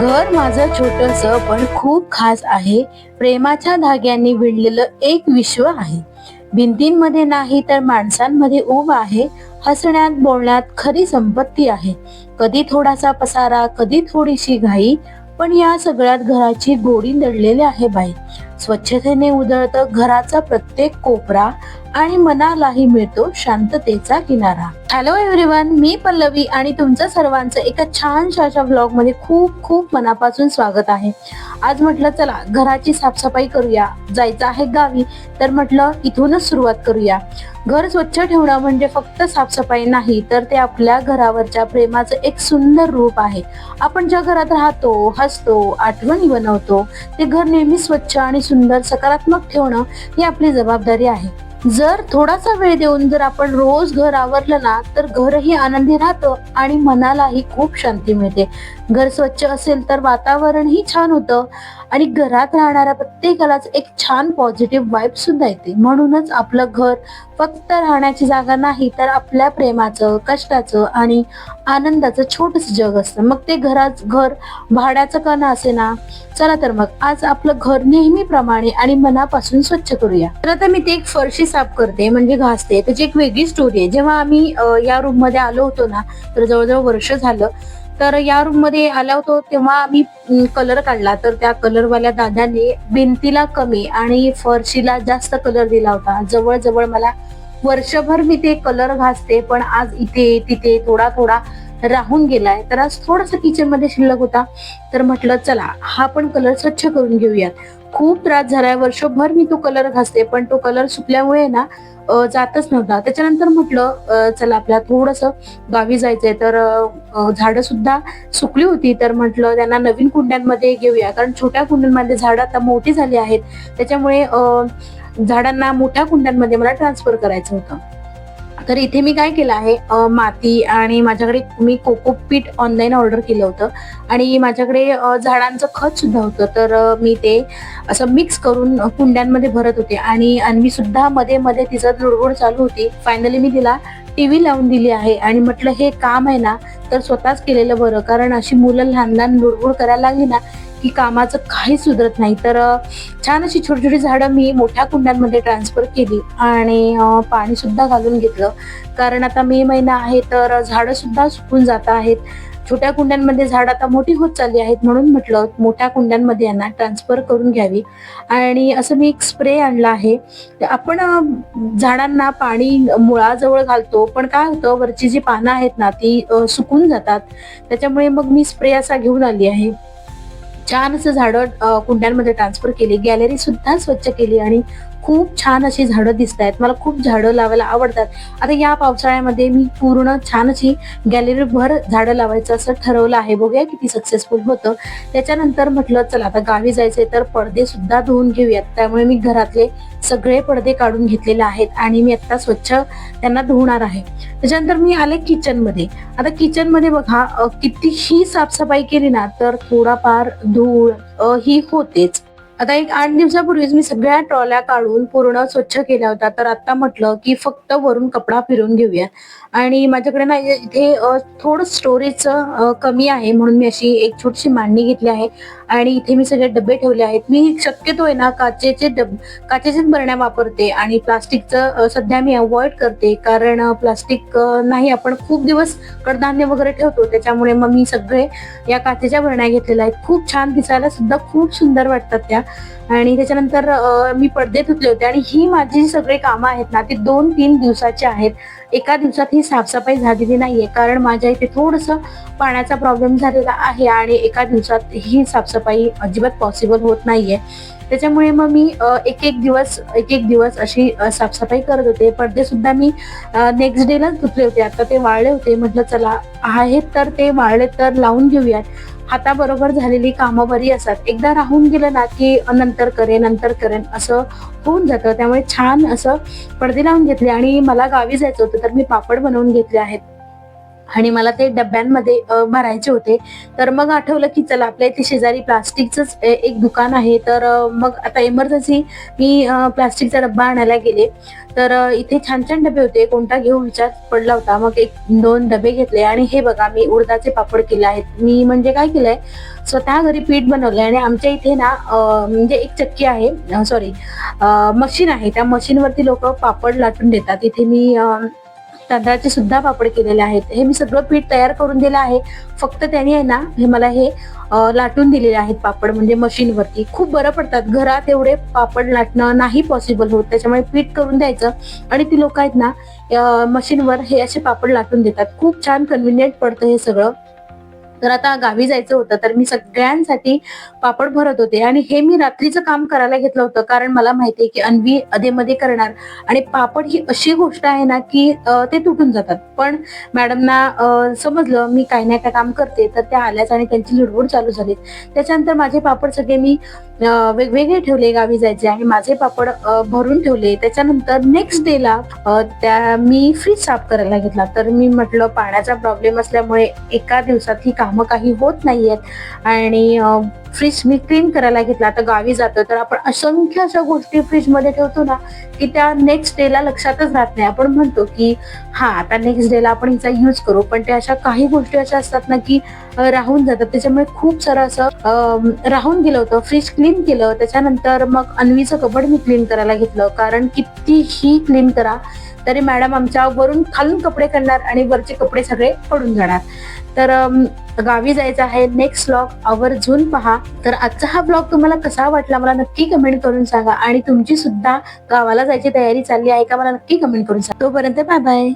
घर माझं छोटंसं पण खूप खास आहे. प्रेमाच्या धाग्यांनी विणलेलं एक विश्व आहे. भिंतींमध्ये नाही तर माणसांमध्ये उभं आहे. हसण्यात बोलण्यात खरी संपत्ती आहे. कधी थोडासा पसारा, कधी थोडीशी घाई, पण या सगळ्यात घराची गोडी दडलेली आहे बाई. स्वच्छतेने उधळतं घराचा प्रत्येक कोपरा आणि मनालाही मिळतो शांततेचा किनारा. हॅलो एव्हरीवन, मी पल्लवी आणि तुमचं सर्वांचं एका छानशा अशा व्लॉग मध्ये खूप खूप मनापासून स्वागत आहे. आज म्हटलं चला घराची साफसफाई करूया. जायचं आहे गावी, तर म्हटलं इथूनच सुरुवात करूया. घर स्वच्छ ठेवणं म्हणजे फक्त साफसफाई नाही, तर ते आपल्या घरावरच्या प्रेमाचं एक सुंदर रूप आहे. आपण ज्या घरात राहतो, हसतो, आठवणी बनवतो, ते घर नेहमी स्वच्छ आणि सुंदर सकारात्मक ठेवणं ही आपली जबाबदारी आहे. जर थोडासा वेळ देऊन जर आपण रोज घर आवरलं ना, तर घरही आनंदी राहतं आणि मनालाही खूप शांती मिळते. घर स्वच्छ असेल तर वातावरणही छान होतं आणि घरात राहणाऱ्या प्रत्येकालाच एक छान पॉझिटिव्ह वाईब सुद्धा येते. म्हणूनच आपलं घर फक्त राहण्याची जागा नाही, तर आपल्या प्रेमाचं, कष्टाचं आणि आनंदाचं छोटस जग असतं. मग ते घर भाड्याचं का ना असे ना. चला तर मग आज आपलं घर नेहमीप्रमाणे आणि मनापासून स्वच्छ करूया. तर आता मी ते एक फरशी साफ करते, म्हणजे घासते. त्याची एक वेगळी स्टोरी आहे. जेव्हा आम्ही या रूम मध्ये आलो होतो ना, तर जवळजवळ वर्ष झालं. तर या रूम मध्ये आलो होतो तेव्हा आम्ही कलर काढला. तर त्या कलरवाल्या दादाने भिंतीला कमी आणि फरशीला जास्त कलर दिला होता. जवळजवळ मला वर्षभर मी ते कलर घासते, पण आज इथे तिथे थोडा थोडा राहून गेलाय. तर आज थोडासा किचन मध्ये शिल्लक होता, तर म्हटलं चला हा पण कलर स्वच्छ करून घेऊयात. खूप त्रास झालाय. वर्षभर मी तो कलर घासते, पण तो कलर सुकल्यामुळे ना जातच नव्हता. त्याच्यानंतर म्हटलं चला आपल्याला थोडस गावी जायचंय. तर झाडं सुद्धा सुकली होती, तर म्हटलं त्यांना नवीन कुंड्यांमध्ये घेऊया, कारण छोट्या कुंड्यांमध्ये झाडं आता मोठी झाली आहेत. त्याच्यामुळे झाडांना मोठ्या कुंड्यांमध्ये मला ट्रान्सफर करायचं होतं. तर इथे मी काय केलं आहे, माती आणि माझ्याकडे मी कोकोपीट ऑनलाईन ऑर्डर केलं होतं आणि माझ्याकडे झाडांचं खत सुद्धा होतं. तर मी ते असं मिक्स करून कुंड्यांमध्ये भरत होते आणि अन्वी सुद्धा मध्ये मध्ये तिचं लुडबुड चालू होती. फायनली मी तिला टीव्ही लावून दिली आहे आणि म्हटलं हे काम आहे ना तर स्वतःच केलेलं बरं, कारण अशी मुलं लहान लहान लुडबुड करायला लागली ना की कामाचं काही सुधरत नाही. तर छान अशी छोटी छोटी झाडं मी मोठ्या कुंड्यांमध्ये ट्रान्सफर केली आणि पाणी सुद्धा घालून घेतलं, कारण आता मे महिना आहे तर झाडं सुद्धा सुकून जात आहेत. छोट्या कुंड्यांमध्ये झाड आता मोठी होत चालली आहेत, म्हणून म्हटलं मोठ्या कुंड्यांमध्ये यांना ट्रान्सफर करून घ्यावी. आणि असं मी एक स्प्रे आणला आहे. आपण झाडांना पाणी मुळाजवळ घालतो, पण काय होतं वरची जी पानं आहेत ना ती सुकून जातात. त्याच्यामुळे मग मी स्प्रे असा घेऊन आली आहे. छान असं झाडं कुंड्यांमध्ये ट्रान्सफर केली, गॅलरी सुद्धा स्वच्छ केली आणि खूप छान अशी झाडं दिसत आहेत. मला खूप झाडं लावायला आवडतात. आता या पावसाळ्यामध्ये मी पूर्ण छान अशी गॅलरी भर झाडं लावायचं असं ठरवलं आहे. बघूया किती सक्सेसफुल होतं. त्याच्यानंतर म्हटलं चला आता गावी जायचंय तर पडदे सुद्धा धुवून घेऊयात. त्यामुळे मी घरातले सगळे पडदे काढून घेतलेले आहेत आणि मी आता स्वच्छ त्यांना धुवणार आहे. त्याच्यानंतर मी आले किचन मध्ये. आता किचन मध्ये बघा कितीही साफसफाई केली ना तर थोडाफार धूळ ही होतेच. आता एक 8 दिवसापूर्वीच मी सगळ्या ट्रॉल्या काढून पूर्ण स्वच्छ केल्या होत्या. तर आता म्हटलं की फक्त वरून कपडा फिरून घेऊया. आणि माझ्याकडे ना इथे थोडं स्टोरेजचं कमी आहे, म्हणून मी अशी एक छोटीशी मांडणी घेतली आहे आणि इथे मी सगळे डबे ठेवले आहेत. मी शक्यतो आहे ना काचेचेच बरण्या वापरते आणि प्लास्टिकचं सध्या मी अवॉइड करते, कारण प्लास्टिक नाही आपण खूप दिवस कडधान्य वगैरे ठेवतो. त्याच्यामुळे मग मी सगळे या काचेच्या बरण्या घेतलेल्या आहेत. खूप छान दिसायला सुद्धा खूप सुंदर वाटतात त्या. आणि त्याच्यानंतर मी पडदे धुतले होते आणि ही माझी सगळे कामं आहेत ना ती 2-3 दिवसाची आहेत. एका दिवसात ही साफसफाई झालेली नाहीये, कारण माझ्या इथे थोडस पाण्याचा प्रॉब्लेम झालेला आहे आणि एका दिवसात ही साफसफाई अजिबात पॉसिबल होत नाहीये. त्याच्यामुळे मग मी एक एक दिवस अशी साफसफाई करत होते. पडदे सुद्धा मी नेक्स्ट डेलाच धुतले होते. आता ते वाळले होते. म्हटलं चला आहेत तर ते वाळले तर लावून घेऊयात. हाताबरोबर झालेली कामं बरी असतात. एकदा राहून गेलं ना की नंतर करेन असं होऊन जातं. त्यामुळे छान असं पडदे लावून घेतले आणि मला गावी जायचं होतं तर मी पापड बनवून घेतले आहेत. आणि मला ते डब्यांमध्ये भरायचे होते. तर मग आठवलं की चला आपल्या इथे शेजारी प्लास्टिकचंच एक दुकान आहे. तर मग आता इमर्जन्सी मी प्लास्टिकचा डब्बा आणायला गेले. तर इथे छान छान डबे होते, कोणता घेऊ विचार पडला होता. मग 1-2 डबे घेतले आणि हे बघा मी उडदाचे पापड केले आहेत. मी म्हणजे काय केलंय, स्वतः घरी पीठ बनवलंय आणि आमच्या इथे ना म्हणजे एक चक्की आहे, सॉरी मशीन आहे. त्या मशीनवरती लोक पापड लाटून देतात. इथे मी तांदळाचे सुद्धा पापड केलेले आहेत. हे मी सगळं पीठ तयार करून दिलं आहे. फक्त त्याने आहे ना हे मला हे लाटून दिलेले आहेत पापड, म्हणजे मशीनवरती खूप बरं पडतात. घरात एवढे पापड लाटणं नाही पॉसिबल होत, त्याच्यामुळे पीठ करून द्यायचं आणि ती लोक आहेत ना मशीनवर हे असे पापड लाटून देतात. खूप छान कन्व्हिनियंट पडतं हे सगळं. तर आता गावी जायचं होतं, तर मी सगळ्यांसाठी पापड भरत होते आणि हे मी रात्रीचं काम करायला घेतलं होतं, कारण मला माहितीये की अन्वी अधेमध्ये करणार आणि पापड ही अशी गोष्ट आहे ना की ते तुटून जातात. पण मॅडमना समजलं मी काही ना काय काम करते, तर त्या आल्याच आणि त्यांची लुडबुड चालू झाली. त्याच्यानंतर माझे पापड सगळे मी वेगवेगळे ठेवले गावी जायचे आणि माझे पापड भरून ठेवले. त्याच्यानंतर नेक्स्ट डेला त्या मी फ्रीज साफ करायला घेतला. तर मी म्हटलं पाण्याचा प्रॉब्लेम असल्यामुळे एका दिवसात ही कामं काही होत नाहीयेत आणि फ्रीज मी क्लीन करायला घेतला. आता गावी जातो तर आपण असंख्य अशा गोष्टी फ्रीज मध्ये ठेवतो ना की त्या नेक्स्ट डेला लक्षातच राहत नाही. आपण म्हणतो की हा आता नेक्स्ट डेला आपण हिचा यूज करू, पण त्या अशा काही गोष्टी अशा असतात ना की राहून जातात. त्याच्यामुळे खूप सारं असं राहून गेलं होतं. फ्रीज क्लीन केलं, त्याच्यानंतर मग अन्वीचं कबड मी क्लीन करायला घेतलं, कारण कितीही क्लीन करा तरी मॅडम आमच्या वरून खालून कपडे करणार आणि वरचे कपडे सगळे पडून जाणार. तर गावी जायचं आहे. नेक्स्ट ब्लॉग आवर्जून पहा. तर आजचा हा ब्लॉग तुम्हाला कसा वाटला मला नक्की कमेंट करून सांगा आणि तुमची सुद्धा गावाला जायची तयारी चालली आहे का मला नक्की कमेंट करून सांगा. तोपर्यंत बाय बाय.